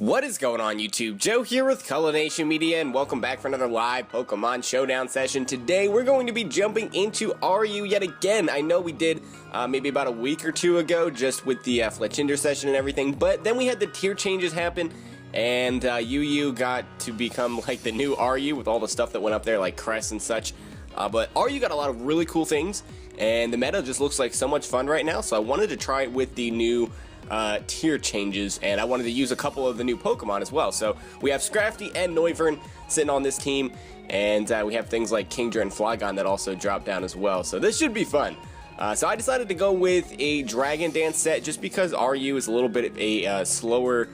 What is going on, YouTube? Joe here with Culination Media, and welcome back for another live Pokemon Showdown session. Today, we're going to be jumping into RU yet again. I know we did maybe about a week or two ago, just with the Fletchinder session and everything, but then we had the tier changes happen, and UU got to become like the new RU with all the stuff that went up there, like Crest and such. But RU got a lot of really cool things, and the meta just looks like so much fun right now, so I wanted to try it with the new tier changes, and I wanted to use a couple of the new Pokemon as well. So we have Scrafty and Noivern sitting on this team, and we have things like Kingdra and Flygon that also drop down as well. So this should be fun. So I decided to go with a Dragon Dance set just because RU is a little bit of a slower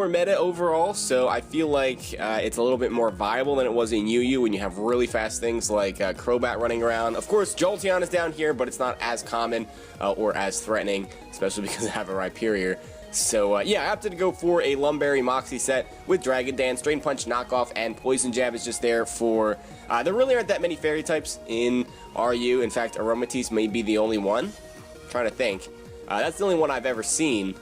meta overall, so I feel like it's a little bit more viable than it was in UU when you have really fast things like Crobat running around. Of course, Jolteon is down here, but it's not as common or as threatening, especially because I have a Rhyperior. So yeah, I opted to go for a Lumberry Moxie set with Dragon Dance, Drain Punch knockoff, and Poison Jab is just there for... there really aren't that many fairy types in RU. In fact, Aromatisse may be the only one. I'm trying to think. That's the only one I've ever seen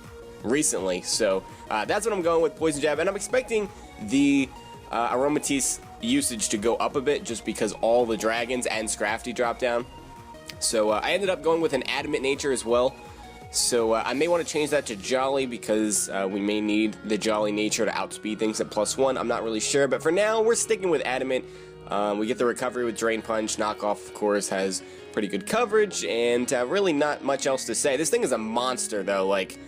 recently, so that's what I'm going with, Poison Jab, and I'm expecting the Aromatisse usage to go up a bit just because all the dragons and Scrafty drop down. So I ended up going with an Adamant Nature as well, so I may want to change that to Jolly because we may need the Jolly Nature to outspeed things at +1. I'm not really sure, but for now we're sticking with Adamant. We get the recovery with Drain Punch. Knockoff, of course, has pretty good coverage, and really not much else to say. This thing is a monster, though. Like,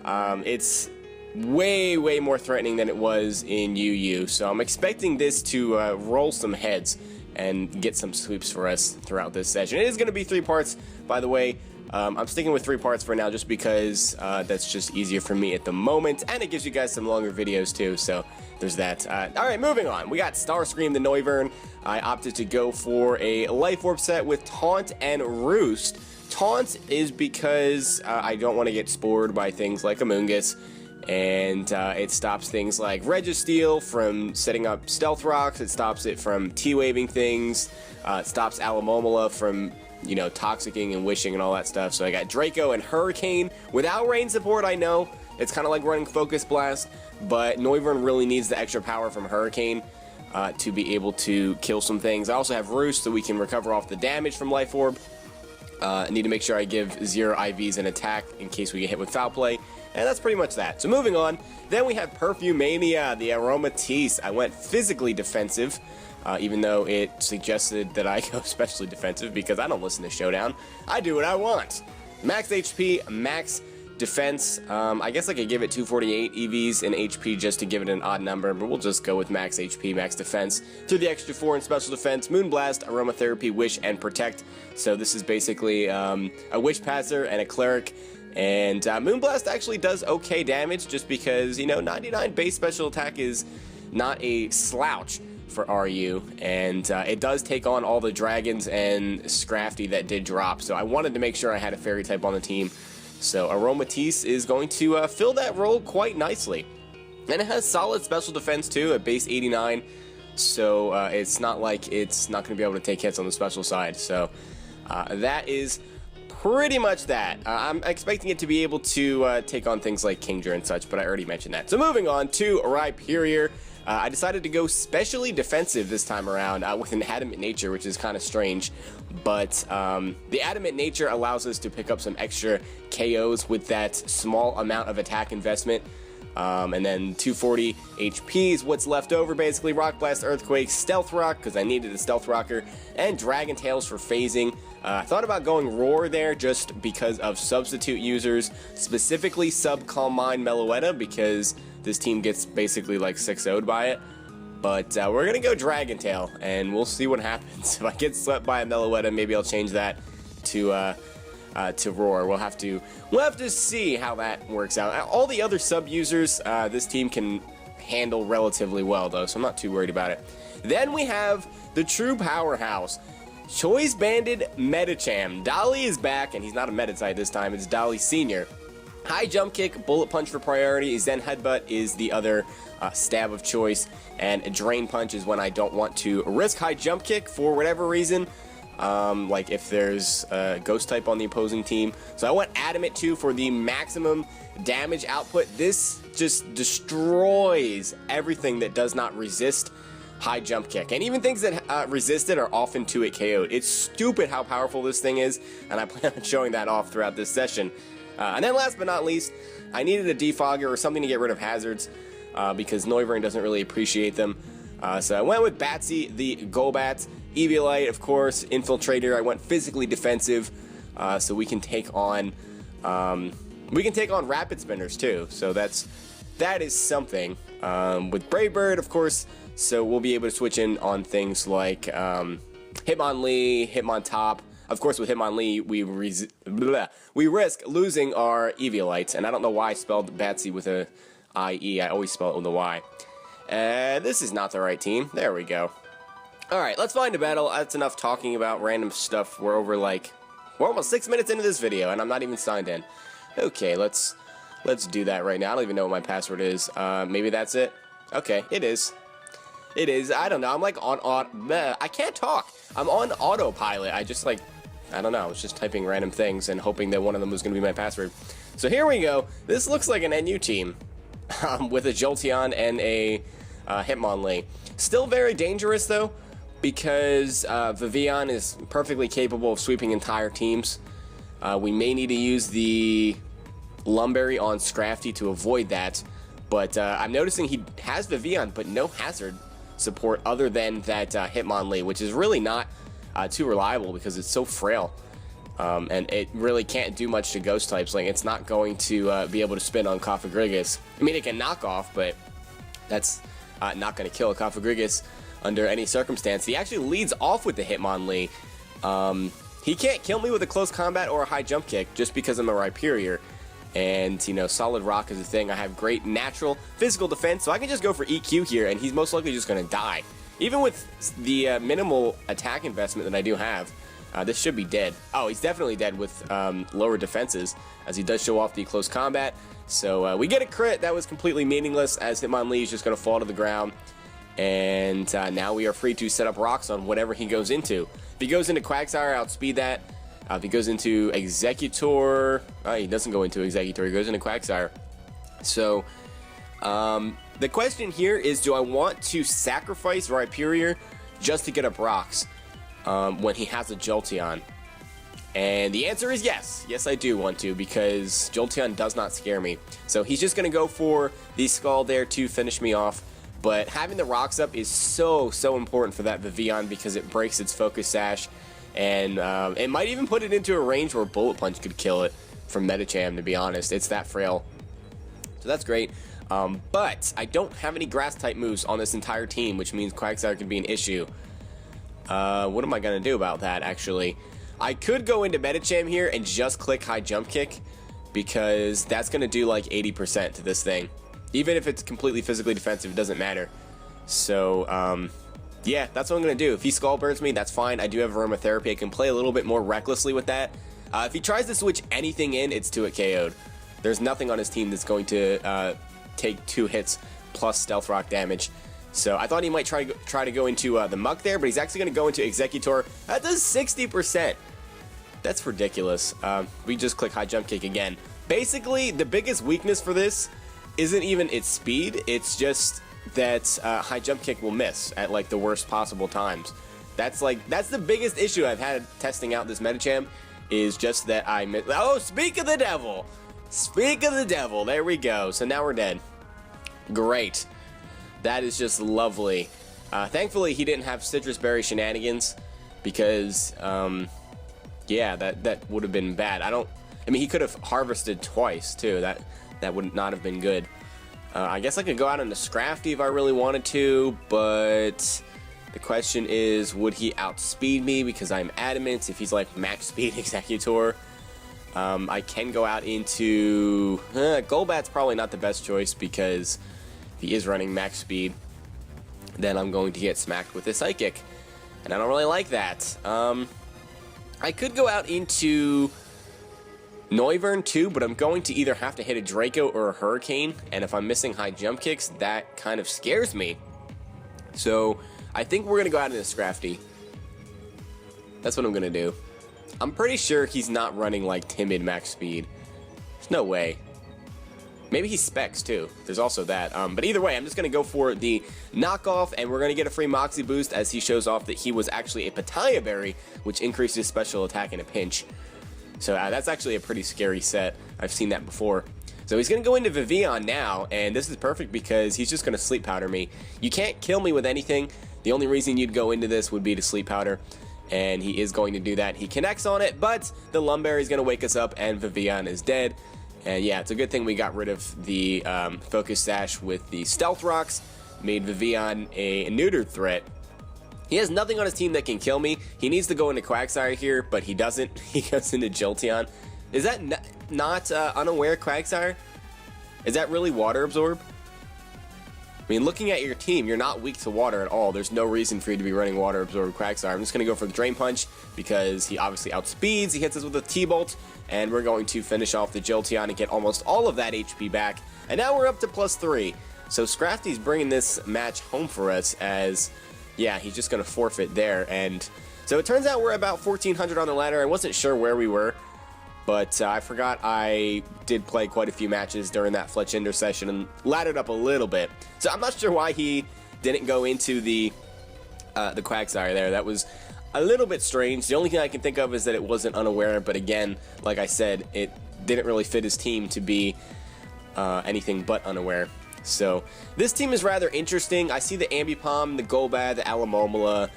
it's way more threatening than it was in UU, so I'm expecting this to roll some heads and get some sweeps for us throughout this session. It is going to be 3 parts, by the way. I'm sticking with 3 parts for now just because that's just easier for me at the moment, and it gives you guys some longer videos too, so there's that. Alright, moving on. We got Starscream the Noivern. I opted to go for a Life Orb set with Taunt and Roost. Taunt is because I don't want to get spored by things like Amoonguss, and it stops things like Registeel from setting up Stealth Rocks, it stops it from T-Waving things, it stops Alomomola from, you know, Toxicking and Wishing and all that stuff. So I got Draco and Hurricane. Without rain support, I know, it's kind of like running Focus Blast, but Noivern really needs the extra power from Hurricane to be able to kill some things. I also have Roost so we can recover off the damage from Life Orb. I need to make sure I give 0 IVs an attack in case we get hit with Foul Play, and that's pretty much that. So moving on, then we have Perfumania, the Aromatisse. I went physically defensive, even though it suggested that I go especially defensive because I don't listen to Showdown. I do what I want. Max HP, max defense. I guess I could give it 248 EVs in HP just to give it an odd number, but we'll just go with max HP, max defense. Through the extra 4 in special defense, Moonblast, Aromatherapy, Wish, and Protect. So this is basically a Wish Passer and a Cleric. And Moonblast actually does okay damage just because, you know, 99 base special attack is not a slouch for RU, and it does take on all the dragons and Scrafty that did drop, so I wanted to make sure I had a fairy type on the team. So Aromatisse is going to fill that role quite nicely. And it has solid special defense too at base 89, so it's not like it's not going to be able to take hits on the special side. So that is pretty much that. I'm expecting it to be able to take on things like Kingdra and such, but I already mentioned that. So moving on to Rhyperior. I decided to go specially defensive this time around with an Adamant Nature, which is kind of strange, but the Adamant Nature allows us to pick up some extra KOs with that small amount of attack investment, and then 240 HP is what's left over, basically. Rock Blast, Earthquake, Stealth Rock, because I needed a Stealth Rocker, and Dragon Tails for phasing. I thought about going Roar there just because of substitute users, specifically Sub Calm Mind Meloetta, because this team gets basically like 6-0'd by it. But we're going to go Dragon Tail, and we'll see what happens. If I get swept by a Meloetta, maybe I'll change that to Roar. We'll have to see how that works out. All the other sub users, this team can handle relatively well, though, so I'm not too worried about it. Then we have the true powerhouse, Choice Banded Medicham. Dolly is back, and he's not a Meditite this time, it's Dolly Sr. High Jump Kick, Bullet Punch for priority, Zen Headbutt is the other stab of choice, and Drain Punch is when I don't want to risk High Jump Kick for whatever reason. like if there's a ghost type on the opposing team. So I went Adamant 2 for the maximum damage output. This just destroys everything that does not resist high jump kick, and even things that resist it are often 2-hit KO'd. It's stupid how powerful this thing is, and I plan on showing that off throughout this session. And then last but not least, I needed a defogger or something to get rid of hazards, because Noivern doesn't really appreciate them. So I went with Batsy, the Golbat. Eviolite, of course, Infiltrator. I went physically defensive, so we can take on Rapid Spinners too. So that is something. With Brave Bird, of course, so we'll be able to switch in on things like Hitmonlee, Hitmontop. Of course, with Hitmonlee, we risk losing our Eviolites, and I don't know why I spelled Batsy with a I-E. I always spell it with a Y. This is not the right team. There we go. Alright, let's find a battle. That's enough talking about random stuff. We're almost 6 minutes into this video, and I'm not even signed in. Okay, let's do that right now. I don't even know what my password is. Maybe that's it? Okay, it is. It is. I don't know. I'm like on I can't talk. I'm on autopilot. I don't know. I was just typing random things and hoping that one of them was going to be my password. So here we go. This looks like an NU team with a Jolteon and a Hitmonlee. Still very dangerous, though, because Vivillon is perfectly capable of sweeping entire teams. We may need to use the Lumberry on Scrafty to avoid that, but I'm noticing he has Vivillon, but no hazard support other than that Hitmonlee, which is really not too reliable because it's so frail. And it really can't do much to ghost types. Like, it's not going to be able to spin on Cofagrigus. I mean, it can knock off, but that's not going to kill a Cofagrigus under any circumstance. He actually leads off with the Hitmonlee. He can't kill me with a close combat or a high jump kick just because I'm a Rhyperior. And, you know, Solid Rock is a thing. I have great natural physical defense, so I can just go for EQ here, and he's most likely just going to die. Even with the minimal attack investment that I do have, this should be dead. Oh, he's definitely dead with lower defenses, as he does show off the close combat. So we get a crit. That was completely meaningless, as Hitmonlee is just going to fall to the ground. And now we are free to set up rocks on whatever he goes into. If he goes into Quagsire, outspeed that. If he goes into Executor, he doesn't go into Executor, he goes into Quagsire. So, the question here is, do I want to sacrifice Rhyperior just to get up rocks when he has a Jolteon? And the answer is yes. Yes, I do want to, because Jolteon does not scare me. So he's just going to go for the Skull there to finish me off. But having the rocks up is so important for that Vivillon, because it breaks its Focus Sash. And it might even put it into a range where Bullet Punch could kill it from Medicham, to be honest. It's that frail. So that's great. But I don't have any Grass-type moves on this entire team, which means Quagsire could be an issue. What am I going to do about that, actually? I could go into Medicham here and just click High Jump Kick, because that's going to do like 80% to this thing. Even if it's completely physically defensive, it doesn't matter. So, yeah, that's what I'm going to do. If he Skull Burns me, that's fine. I do have Aromatherapy. I can play a little bit more recklessly with that. If he tries to switch anything in, it's 2-hit KO'd. There's nothing on his team that's going to take 2 hits plus Stealth Rock damage. So I thought he might try to go into the Muck there, but he's actually going to go into Executor. That does 60%. That's ridiculous. We just click High Jump Kick again. Basically, the biggest weakness for this isn't even its speed. It's just that High Jump Kick will miss at like the worst possible times. That's the biggest issue I've had testing out this Medicham, is just that I miss. Oh, speak of the devil! Speak of the devil! There we go. So now we're dead. Great. That is just lovely. Thankfully, he didn't have Citrus Berry shenanigans, because yeah, that would have been bad. I mean, he could have harvested twice too. That would not have been good. I guess I could go out into Scrafty if I really wanted to, but the question is, would he outspeed me because I'm adamant? If he's like max speed Executor, I can go out into Golbat's probably not the best choice, because if he is running max speed, then I'm going to get smacked with a Psychic, and I don't really like that. I could go out into Noivern too, but I'm going to either have to hit a Draco or a Hurricane, and if I'm missing High Jump Kicks, that kind of scares me. So I think we're going to go out into Scrafty. That's what I'm gonna do. I'm pretty sure he's not running like timid max speed. There's no way. Maybe he specs too. There's also that. But either way, I'm just going to go for the knockoff, and we're going to get a free Moxie boost as he shows off that he was actually a Pitaya Berry, which increases special attack in a pinch. So that's actually a pretty scary set. I've seen that before. So he's going to go into Vivillon now, and this is perfect because he's just going to Sleep Powder me. You can't kill me with anything. The only reason you'd go into this would be to Sleep Powder, and he is going to do that. He connects on it, but the Lumberry is going to wake us up, and Vivillon is dead. And yeah, it's a good thing we got rid of the Focus Sash with the Stealth Rocks, made Vivillon a neutered threat. He has nothing on his team that can kill me. He needs to go into Quagsire here, but he doesn't. He goes into Jolteon. Is that not Unaware Quagsire? Is that really Water Absorb? I mean, looking at your team, you're not weak to water at all. There's no reason for you to be running Water Absorb Quagsire. I'm just going to go for the Drain Punch because he obviously outspeeds. He hits us with a T-Bolt, and we're going to finish off the Jolteon and get almost all of that HP back. And now we're up to +3. So Scrafty's bringing this match home for us as, yeah, he's just going to forfeit there. And so it turns out we're about 1,400 on the ladder. I wasn't sure where we were, but I forgot I did play quite a few matches during that Fletchinder session and laddered up a little bit. So I'm not sure why he didn't go into the Quagsire there. That was a little bit strange. The only thing I can think of is that it wasn't Unaware, but again, like I said, it didn't really fit his team to be anything but Unaware. So this team is rather interesting. I see the Ambipom, the Golbat, the Alomomola,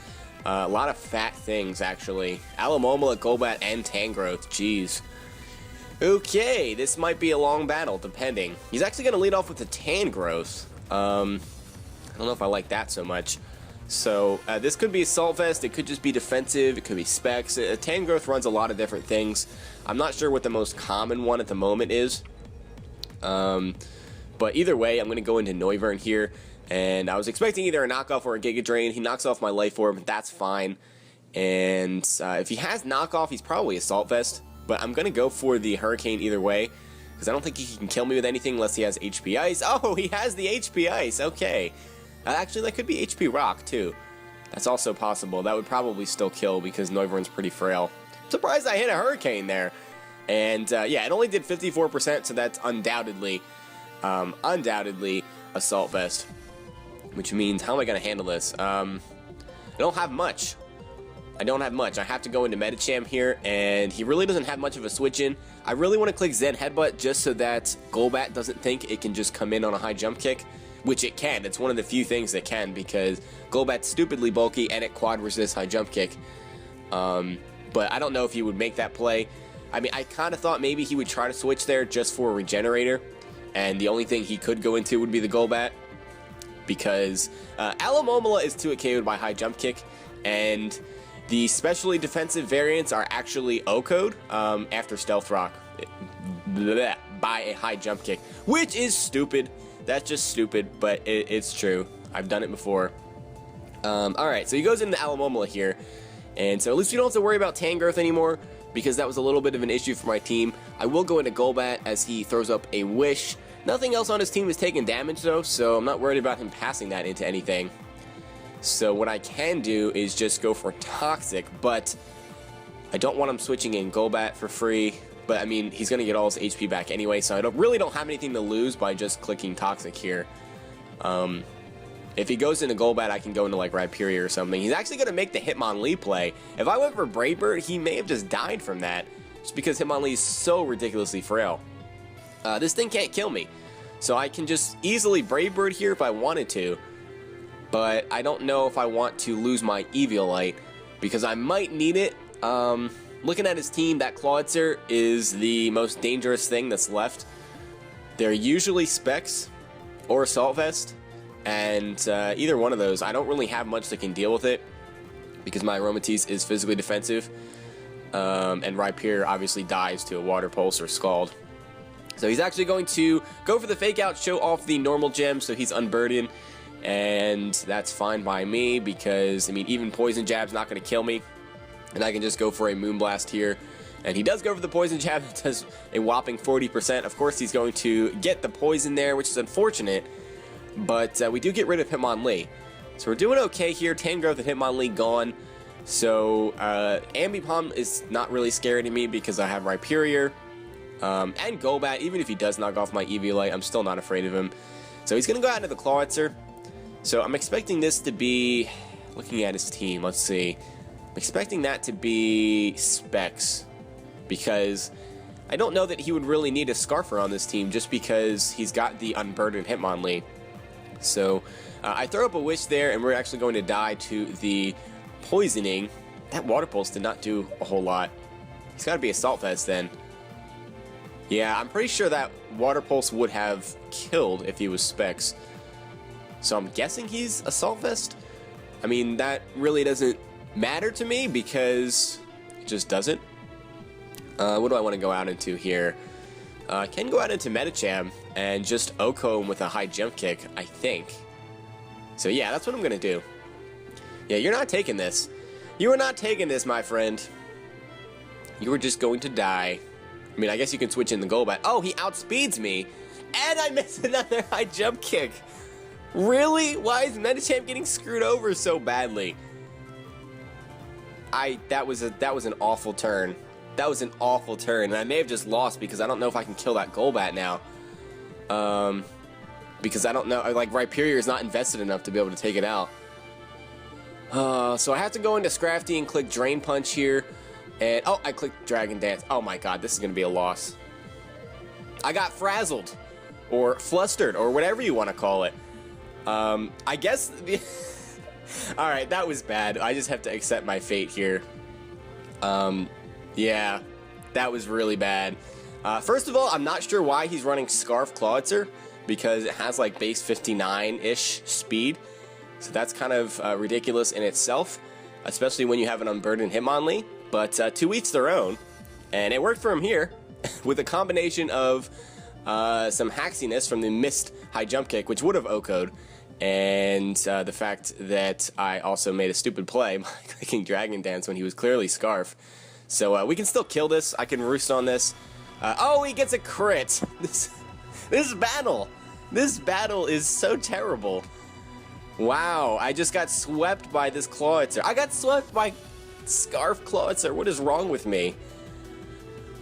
a lot of fat things actually. Alomomola, Golbat, and Tangrowth. Jeez. Okay, this might be a long battle, depending. He's actually going to lead off with the Tangrowth. I don't know if I like that so much. So this could be Assault Vest, it could just be defensive, it could be Specs. Tangrowth runs a lot of different things. I'm not sure what the most common one at the moment is. But either way, I'm going to go into Noivern here. And I was expecting either a knockoff or a Giga Drain. He knocks off my Life Orb, that's fine. And if he has knockoff, he's probably Assault Vest. But I'm going to go for the Hurricane either way, because I don't think he can kill me with anything unless he has HP Ice. Oh, he has the HP Ice, okay. Actually, that could be HP Rock, too. That's also possible. That would probably still kill because Noivern's pretty frail. I'm surprised I hit a Hurricane there. And, yeah, it only did 54%, so that's undoubtedly Assault Vest. Which means, how am I going to handle this? I don't have much. I have to go into Medicham here, and he really doesn't have much of a switch in. I really want to click Zen Headbutt just so that Golbat doesn't think it can just come in on a high jump kick, which it can. It's one of the few things that can, because Golbat's stupidly bulky and it quad resists high jump kick. But I don't know if he would make that play. I mean, I kind of thought maybe he would try to switch there just for a Regenerator, and the only thing he could go into would be the Golbat, because Alomomola is 2 KO'd by high jump kick, and the specially defensive variants are actually O-code after Stealth Rock by a high jump kick, which is stupid. That's just stupid, but it's true. I've done it before. Alright, so he goes into Alomomola here, and so at least we don't have to worry about Tangrowth anymore, because that was a little bit of an issue for my team. I will go into Golbat as he throws up a Wish. Nothing else on his team is taking damage though, so I'm not worried about him passing that into anything. So what I can do is just go for Toxic, but I don't want him switching in Golbat for free. But I mean, he's going to get all his HP back anyway, so I really don't have anything to lose by just clicking Toxic here. If he goes into Golbat, I can go into like Rhyperior or something. He's actually going to make the Hitmonlee play. If I went for Brave Bird, he may have just died from that, just because Hitmonlee is so ridiculously frail. This thing can't kill me, so I can just easily Brave Bird here if I wanted to. But I don't know if I want to lose my Eviolite, because I might need it. Looking at his team, that Clawitzer is the most dangerous thing that's left. They're usually Specs or Assault Vest, and either one of those, I don't really have much that can deal with it, because my Aromatisse is physically defensive, and Rhyperior obviously dies to a Water Pulse or Scald. So he's actually going to go for the Fake Out, show off the normal gem, so he's unburdened. And that's fine by me, because, I mean, even Poison Jab's not going to kill me. And I can just go for a Moonblast here. And he does go for the Poison Jab. It does a whopping 40%. Of course, he's going to get the Poison there, which is unfortunate. But we do get rid of Hitmonlee. So we're doing okay here. Tangrowth and Hitmonlee gone. So Ambipom is not really scary to me because I have Rhyperior and Golbat. Even if he does knock off my Eviolite, I'm still not afraid of him. So he's going to go out into the Clawitzer. So I'm expecting this to be, looking at his team, let's see. I'm expecting that to be Specs, because I don't know that he would really need a Scarfer on this team just because he's got the Unburdened Hitmonlee. So I throw up a Wish there, and we're actually going to die to the Poisoning. That Water Pulse did not do a whole lot. He's got to be Assault Vest then. Yeah, I'm pretty sure that Water Pulse would have killed if he was Specs. So I'm guessing he's Assault Vest. I mean, that really doesn't matter to me because it just doesn't. What do I want to go out into here? I can go out into Medicham and just OHKO him with a high jump kick, I think. So yeah, that's what I'm going to do. Yeah, you're not taking this. You are not taking this, my friend. You are just going to die. I mean, I guess you can switch in the Golbat. Oh, he outspeeds me. And I missed another high jump kick. Really? Why is Medicham getting screwed over so badly? That was an awful turn. That was an awful turn, and I may have just lost because I don't know if I can kill that Golbat now. Because I don't know, like, Rhyperior is not invested enough to be able to take it out. So I have to go into Scrafty and click Drain Punch here. And, oh, I clicked Dragon Dance. Oh my god, this is going to be a loss. I got frazzled. Or flustered, or whatever you want to call it. I guess... Alright, that was bad. I just have to accept my fate here. Yeah, that was really bad. First of all, I'm not sure why he's running Scarf Clawitzer, because it has like base 59-ish speed. So that's kind of ridiculous in itself, especially when you have an Unburdened Hitmonlee. But to each their own, and it worked for him here with a combination of some haxiness from the missed high jump kick, which would have OHKO'd, and the fact that I also made a stupid play by clicking Dragon Dance when he was clearly Scarf. So we can still kill this. I can roost on this. Oh, he gets a crit. This battle is so terrible. Wow, I just got swept by this Clawitzer. I got swept by Scarf Clawitzer. What is wrong with me?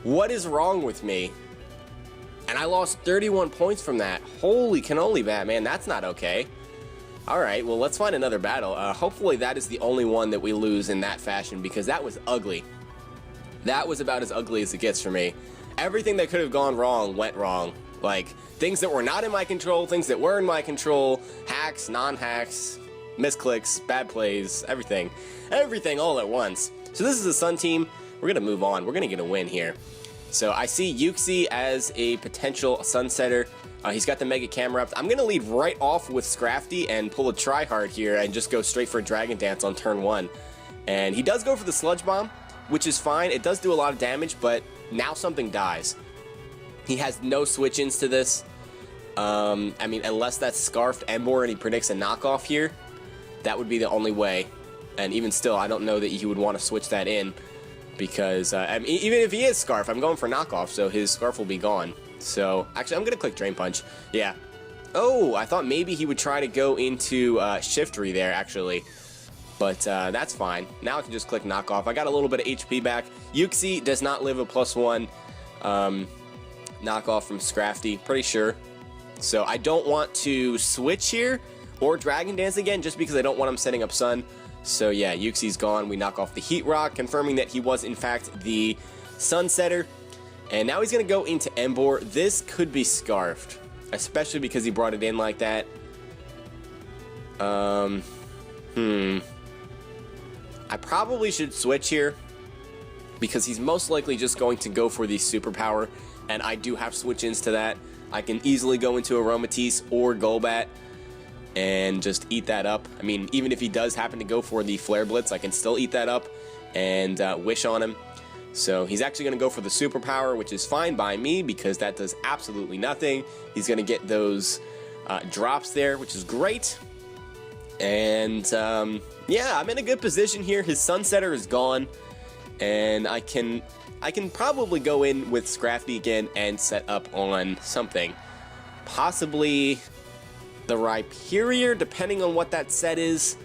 What is wrong with me? And I lost 31 points from that. Holy cannoli, Batman. That's not okay. Alright, well, let's find another battle. Hopefully that is the only one that we lose in that fashion, because that was ugly. That was about as ugly as it gets for me. Everything that could have gone wrong went wrong. Like, things that were not in my control, things that were in my control, hacks, non-hacks, misclicks, bad plays, everything. Everything all at once. So this is the Sun team. We're going to move on. We're going to get a win here. So I see Uxie as a potential Sunsetter. He's got the Mega Camera up. I'm going to lead right off with Scrafty and pull a tryhard here and just go straight for Dragon Dance on turn 1. And he does go for the Sludge Bomb, which is fine. It does do a lot of damage, but now something dies. He has no switch-ins to this. I mean, unless that's Scarfed Emboar and he predicts a knockoff here, that would be the only way. And even still, I don't know that he would want to switch that in, because I mean, even if he is Scarf, I'm going for knockoff, so his Scarf will be gone. So, actually, I'm going to click Drain Punch. Yeah. Oh, I thought maybe he would try to go into Shiftry there, actually. But that's fine. Now I can just click knockoff. I got a little bit of HP back. Uxie does not live a +1 knockoff from Scrafty, pretty sure. So I don't want to switch here or Dragon Dance again, just because I don't want him setting up Sun. So yeah, Uxie's gone. We knock off the Heat Rock, confirming that he was in fact the Sunsetter. And now he's going to go into Emboar. This could be Scarfed, especially because he brought it in like that. I probably should switch here, because he's most likely just going to go for the Superpower, and I do have switch-ins to that. I can easily go into Aromatisse or Golbat and just eat that up. I mean, even if he does happen to go for the Flare Blitz, I can still eat that up and wish on him. So he's actually going to go for the Superpower, which is fine by me because that does absolutely nothing. He's going to get those drops there, which is great. And yeah, I'm in a good position here. His Sunsetter is gone, and I can probably go in with Scrafty again and set up on something. Possibly the Rhyperior, depending on what that set is.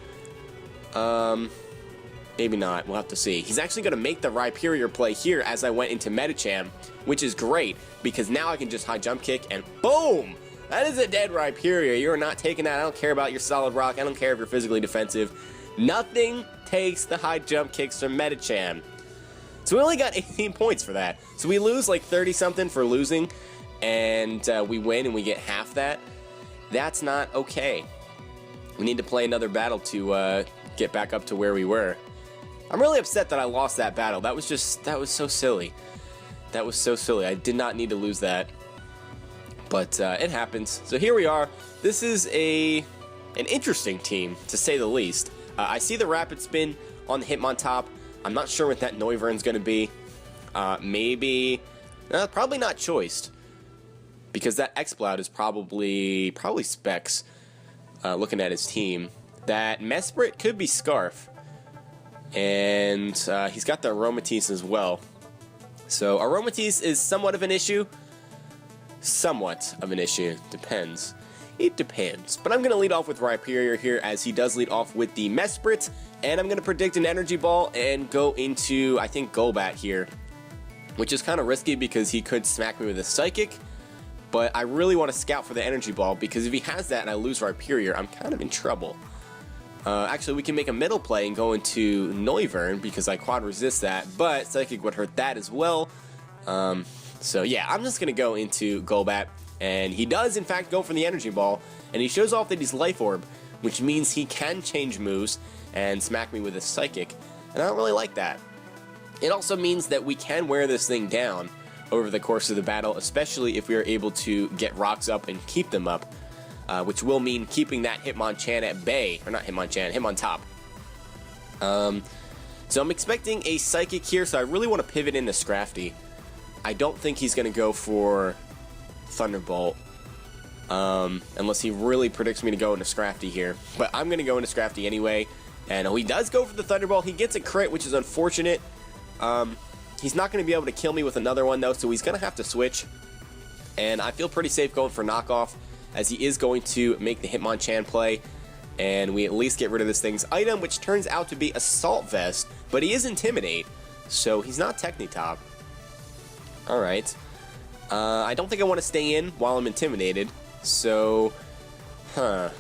Maybe not. We'll have to see. He's actually going to make the Rhyperior play here as I went into Medicham, which is great because now I can just high jump kick and boom! That is a dead Rhyperior. You are not taking that. I don't care about your solid rock. I don't care if you're physically defensive. Nothing takes the high jump kicks from Medicham. So we only got 18 points for that. So we lose like 30-something for losing, and we win and we get half that. That's not okay. We need to play another battle to get back up to where we were. I'm really upset that I lost that battle. That was so silly. That was so silly. I did not need to lose that. But it happens. So here we are. This is an interesting team, to say the least. I see the Rapid Spin on the Hitmontop. I'm not sure what that Noivern's going to be. Maybe... probably not Choiced. Because that Exploud is probably Specs, looking at his team. That Mesprit could be Scarf. And he's got the Aromatisse as well. So Aromatisse is somewhat of an issue. Somewhat of an issue. Depends. It depends. But I'm going to lead off with Rhyperior here, as he does lead off with the Mesprit. And I'm going to predict an Energy Ball and go into, I think, Golbat here. Which is kind of risky because he could smack me with a Psychic. But I really want to scout for the Energy Ball, because if he has that and I lose Rhyperior, I'm kind of in trouble. Actually, we can make a middle play and go into Noivern, because I quad resist that, but Psychic would hurt that as well. So yeah, I'm just going to go into Golbat, and he does in fact go for the Energy Ball, and he shows off that he's Life Orb, which means he can change moves and smack me with a Psychic, and I don't really like that. It also means that we can wear this thing down over the course of the battle, especially if we are able to get rocks up and keep them up. Which will mean keeping that Hitmonchan at bay. Or not Hitmonchan, Hitmontop. So I'm expecting a Psychic here, so I really want to pivot into Scrafty. I don't think he's going to go for Thunderbolt. Unless he really predicts me to go into Scrafty here. But I'm going to go into Scrafty anyway. And he does go for the Thunderbolt. He gets a crit, which is unfortunate. He's not going to be able to kill me with another one, though, so he's going to have to switch. And I feel pretty safe going for Knockoff, as he is going to make the Hitmonchan play, and we at least get rid of this thing's item, which turns out to be Assault Vest, but he is Intimidate, so he's not Technitop. Alright. I don't think I want to stay in while I'm intimidated, so... Kind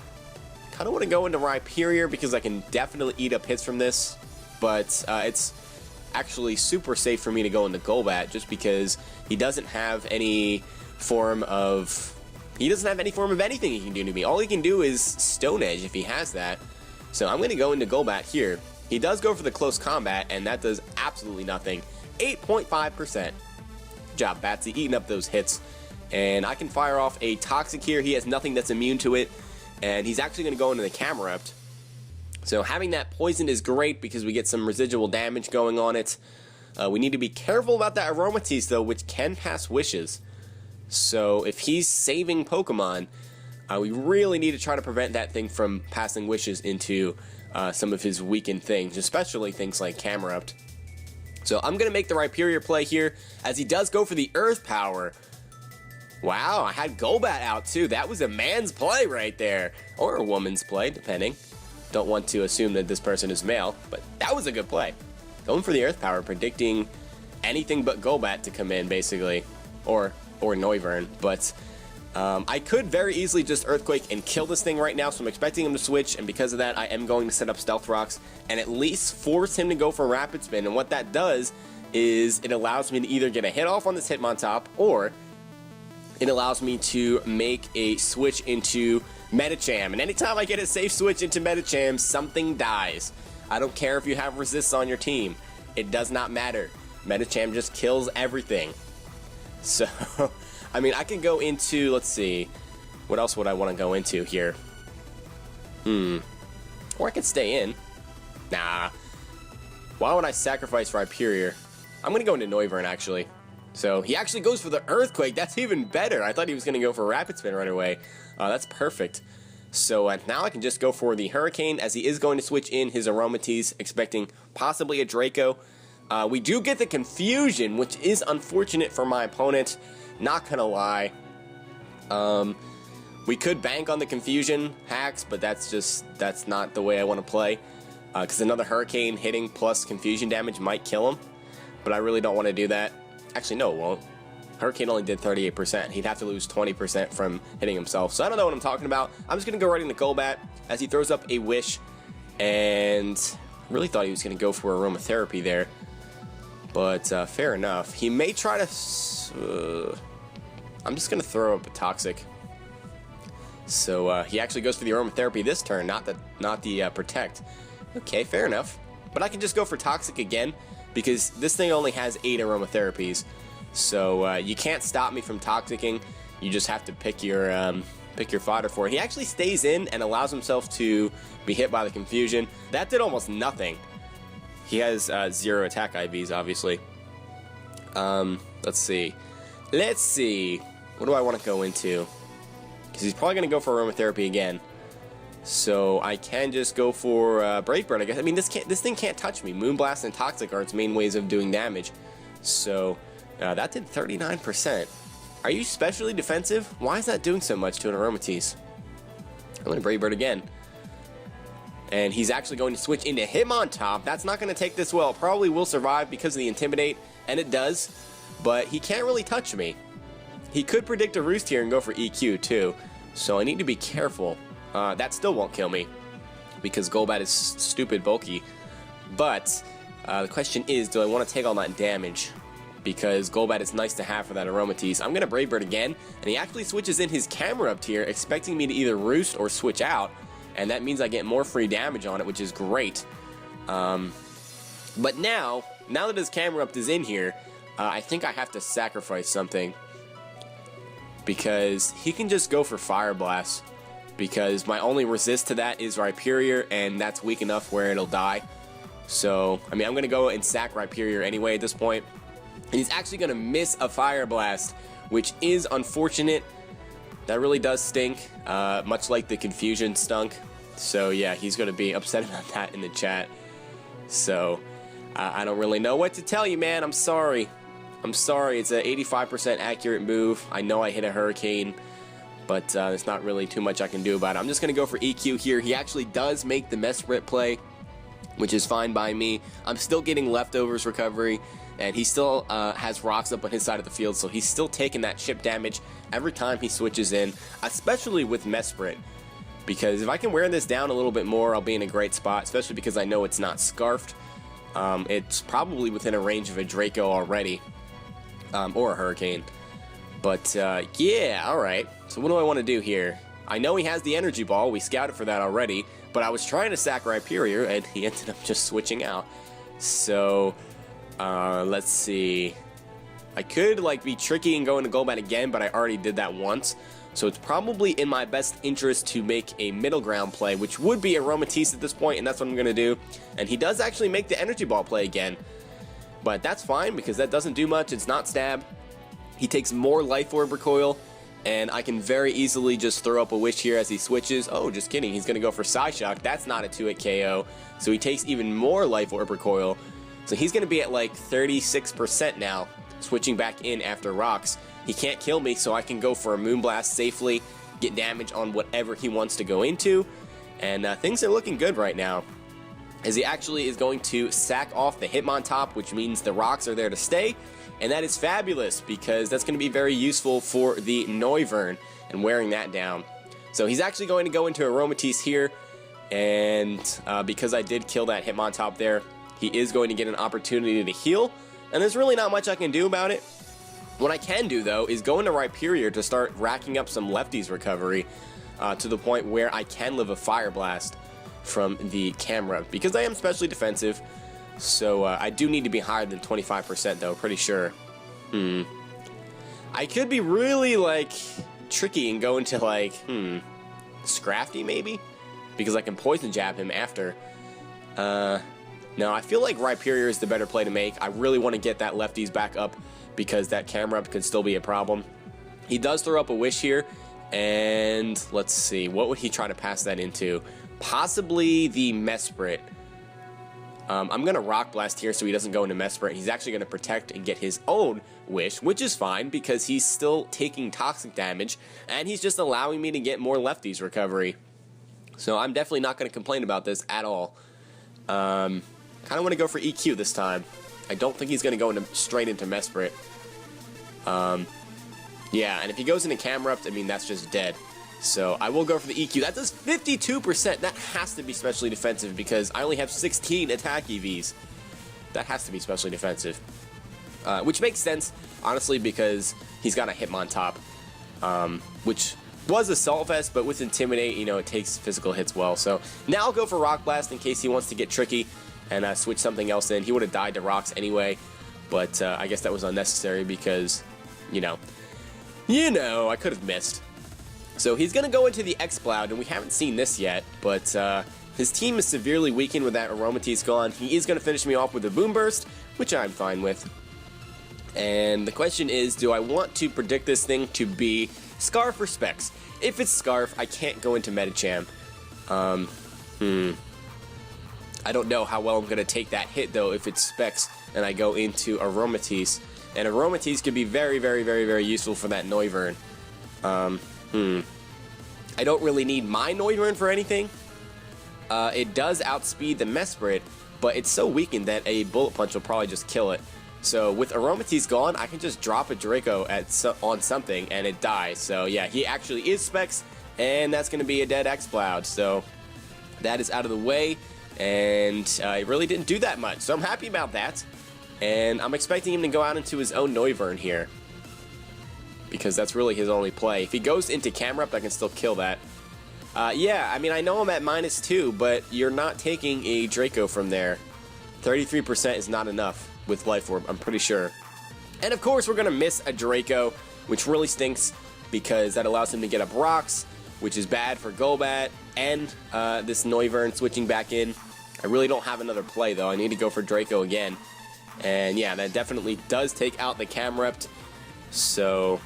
of want to go into Rhyperior, because I can definitely eat up hits from this, but it's actually super safe for me to go into Golbat, just because he doesn't have any form of... He doesn't have any form of anything he can do to me. All he can do is Stone Edge if he has that. So I'm going to go into Golbat here. He does go for the Close Combat, and that does absolutely nothing. 8.5%. Good job, Batsy, eating up those hits. And I can fire off a Toxic here. He has nothing that's immune to it. And he's actually going to go into the Camerupt. So having that poisoned is great because we get some residual damage going on it. We need to be careful about that Aromatisse, though, which can pass Wishes. So if he's saving Pokemon, we really need to try to prevent that thing from passing Wishes into some of his weakened things, especially things like Camerupt. So I'm going to make the Rhyperior play here, as he does go for the Earth Power. Wow, I had Golbat out too. That was a man's play right there. Or a woman's play, depending. Don't want to assume that this person is male, but that was a good play. Going for the Earth Power, predicting anything but Golbat to come in, basically. Or Noivern, but I could very easily just Earthquake and kill this thing right now, so I'm expecting him to switch, and because of that, I am going to set up Stealth Rocks and at least force him to go for Rapid Spin, and what that does is it allows me to either get a hit off on this Hitmontop, or it allows me to make a switch into Medicham, and anytime I get a safe switch into Medicham, something dies. I don't care if you have resists on your team. It does not matter. Medicham just kills everything. So, I mean, I can go into, let's see, what else would I want to go into here? Or I could stay in. Nah. Why would I sacrifice Rhyperior? I'm going to go into Noivern, actually. So, he actually goes for the Earthquake. That's even better. I thought he was going to go for Rapid Spin right away. That's perfect. So, now I can just go for the Hurricane, as he is going to switch in his Aromatisse, expecting possibly a Draco. We do get the Confusion, which is unfortunate for my opponent. Not gonna lie. We could bank on the Confusion hacks, but that's not the way I want to play. because another Hurricane hitting plus confusion damage might kill him, but I really don't want to do that. Actually, no, it won't. Hurricane only did 38%. He'd have to lose 20% from hitting himself, so I don't know what I'm talking about. I'm just going to go right into Golbat as he throws up a Wish, and really thought he was going to go for aromatherapy there, but fair enough. He may try to... I'm just going to throw up a Toxic. So he actually goes for the aromatherapy this turn, not the Protect. Okay, fair enough. But I can just go for Toxic again, because this thing only has 8 aromatherapies. So you can't stop me from Toxicking. You just have to pick your fodder for it. He actually stays in and allows himself to be hit by the confusion. That did almost nothing. He has 0 attack IVs, obviously. Let's see. What do I want to go into? Because he's probably going to go for aromatherapy again. So I can just go for Brave Bird, I guess. I mean, this thing can't touch me. Moonblast and Toxic are its main ways of doing damage. So that did 39%. Are you specially defensive? Why is that doing so much to an Aromatisse? I'm going to Brave Bird again. And he's actually going to switch into Hitmontop. That's not going to take this well. Probably will survive because of the Intimidate, and it does. But he can't really touch me. He could predict a Roost here and go for EQ too. So I need to be careful. That still won't kill me because Golbat is stupid bulky. But the question is, do I want to take all that damage? Because Golbat is nice to have for that Aromatisse. I'm going to Brave Bird again, and he actually switches in his camera up tier, expecting me to either Roost or switch out. And that means I get more free damage on it, which is great. But now that his camera up is in here, I think I have to sacrifice something. Because he can just go for Fire Blast. Because my only resist to that is Rhyperior, and that's weak enough where it'll die. So, I mean, I'm going to go and sack Rhyperior anyway at this point. And he's actually going to miss a Fire Blast, which is unfortunate. That really does stink, much like the confusion stunk. So yeah, he's going to be upset about that in the chat. So I don't really know what to tell you, man. I'm sorry. It's an 85% accurate move. I know I hit a Hurricane, but there's not really too much I can do about it. I'm just going to go for EQ here. He actually does make the Mesprit play, which is fine by me. I'm still getting leftovers recovery, and he still has rocks up on his side of the field, so he's still taking that chip damage every time he switches in, especially with Mesprit. Because if I can wear this down a little bit more, I'll be in a great spot, especially because I know it's not Scarfed. It's probably within a range of a Draco already, or a Hurricane. But yeah, alright. So what do I want to do here? I know he has the Energy Ball, we scouted for that already, but I was trying to sack Rhyperior, and he ended up just switching out. So, let's see. I could be tricky and go into Golbat again, but I already did that once. So it's probably in my best interest to make a middle ground play, which would be Aromatisse at this point, and that's what I'm going to do. And he does actually make the Energy Ball play again. But that's fine, because that doesn't do much. It's not Stab. He takes more Life Orb Recoil, and I can very easily just throw up a Wish here as he switches. Oh, just kidding. He's going to go for Psyshock. That's not a 2-hit KO. So he takes even more Life Orb Recoil. So he's going to be at 36% now, switching back in after Rocks. He can't kill me, so I can go for a Moonblast safely, get damage on whatever he wants to go into, and things are looking good right now. As he actually is going to sack off the Hitmontop, which means the Rocks are there to stay, and that is fabulous, because that's going to be very useful for the Noivern, and wearing that down. So he's actually going to go into Aromatisse here, and because I did kill that Hitmontop there, he is going to get an opportunity to heal, and there's really not much I can do about it. What I can do, though, is go into Rhyperior to start racking up some lefties recovery to the point where I can live a Fire Blast from the camera, because I am specially defensive, so I do need to be higher than 25%, though, pretty sure. I could be really, tricky and go into, Scrafty, maybe? Because I can Poison Jab him after. No, I feel like Rhyperior is the better play to make. I really want to get that lefties back up, because that camera up could still be a problem. He does throw up a Wish here, and let's see, what would he try to pass that into? Possibly the Mesprit. I'm going to Rock Blast here so he doesn't go into Mesprit. He's actually going to protect and get his own Wish, which is fine because he's still taking toxic damage, and he's just allowing me to get more lefties recovery. So I'm definitely not going to complain about this at all. Kind of want to go for EQ this time. I don't think he's going to go straight into Mesprit. Yeah, and if he goes into Camera Up, I mean, that's just dead. So I will go for the EQ. That does 52%. That has to be specially defensive because I only have 16 attack EVs. That has to be specially defensive. Which makes sense, honestly, because he's got a Hitmon top. Which was Assault Vest, but with Intimidate, you know, it takes physical hits well. So now I'll go for Rock Blast in case he wants to get tricky and switch something else in. He would have died to Rocks anyway, but I guess that was unnecessary because, you know, I could have missed. So he's going to go into the X-Cloud, and we haven't seen this yet, but his team is severely weakened with that Aromatisse gone. He is going to finish me off with a Boom Burst, which I'm fine with. And the question is, do I want to predict this thing to be Scarf or Specs? If it's Scarf, I can't go into Medicham. I don't know how well I'm going to take that hit, though, if it's Specs and I go into Aromatisse. And Aromatisse could be very, very, very, very useful for that Noivern. I don't really need my Noivern for anything. It does outspeed the Mesprit, but it's so weakened that a Bullet Punch will probably just kill it. So with Aromatisse gone, I can just drop a Draco on something and it dies. So yeah, he actually is Specs, and that's going to be a dead X-Cloud. So that is out of the way, and it really didn't do that much. So I'm happy about that, and I'm expecting him to go out into his own Noivern here, because that's really his only play. If he goes into Camera Up, I can still kill that. Yeah, I mean, I know I'm at -2, but you're not taking a Draco from there. 33% is not enough with Life Orb, I'm pretty sure. And of course, we're going to miss a Draco, which really stinks, because that allows him to get up Rocks, which is bad for Golbat, and this Noivern switching back in. I really don't have another play, though. I need to go for Draco again. And yeah, that definitely does take out the Camera Up. So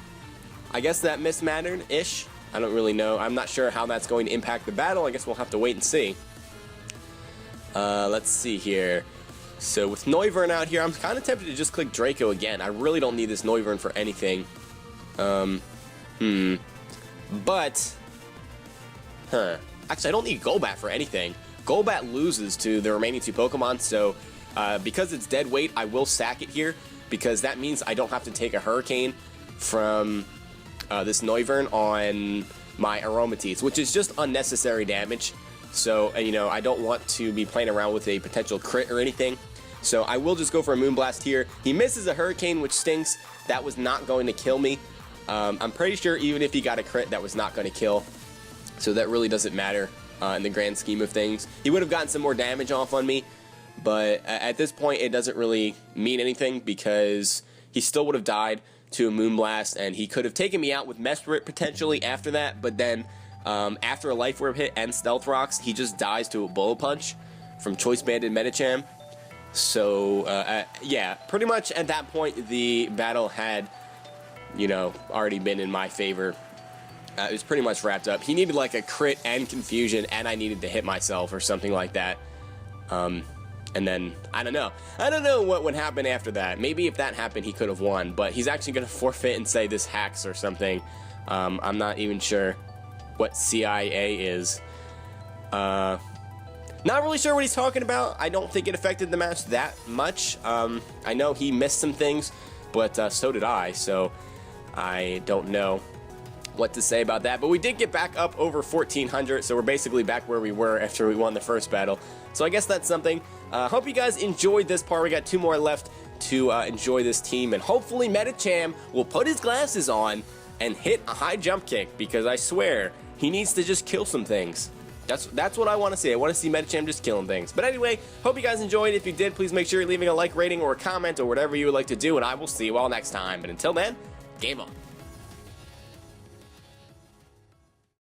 I guess that miss mattered-ish. I don't really know. I'm not sure how that's going to impact the battle. I guess we'll have to wait and see. Let's see here. So with Noivern out here, I'm kind of tempted to just click Draco again. I really don't need this Noivern for anything. But, actually, I don't need Golbat for anything. Golbat loses to the remaining 2 Pokemon, so because it's dead weight, I will sack it here, because that means I don't have to take a Hurricane from this Noivern on my Aromatisse, which is just unnecessary damage. So, you know, I don't want to be playing around with a potential crit or anything. So I will just go for a Moonblast here. He misses a Hurricane, which stinks. That was not going to kill me. I'm pretty sure even if he got a crit, that was not going to kill. So that really doesn't matter in the grand scheme of things. He would have gotten some more damage off on me, but at this point, it doesn't really mean anything, because he still would have died to a Moonblast, and he could have taken me out with Mesprit potentially after that, but then after a Life Orb hit and Stealth Rocks, he just dies to a Bullet Punch from Choice Banded Medicham. So, yeah, pretty much at that point, the battle had, you know, already been in my favor. It was pretty much wrapped up. He needed like a crit and confusion, and I needed to hit myself or something like that. And then, I don't know. I don't know what would happen after that. Maybe if that happened, he could have won, but he's actually going to forfeit and say this hacks or something. I'm not even sure what CIA is. Not really sure what he's talking about. I don't think it affected the match that much. I know he missed some things, but so did I, so I don't know what to say about that. But we did get back up over 1,400, so we're basically back where we were after we won the first battle. So I guess that's something. Hope you guys enjoyed this part. We got 2 more left to enjoy this team, and hopefully Medicham will put his glasses on and hit a high jump kick, because I swear he needs to just kill some things. That's what I want to see. I want to see Medicham just killing things. But anyway, hope you guys enjoyed. If you did, please make sure you're leaving a like, rating, or a comment, or whatever you would like to do, and I will see you all next time. But until then, game on.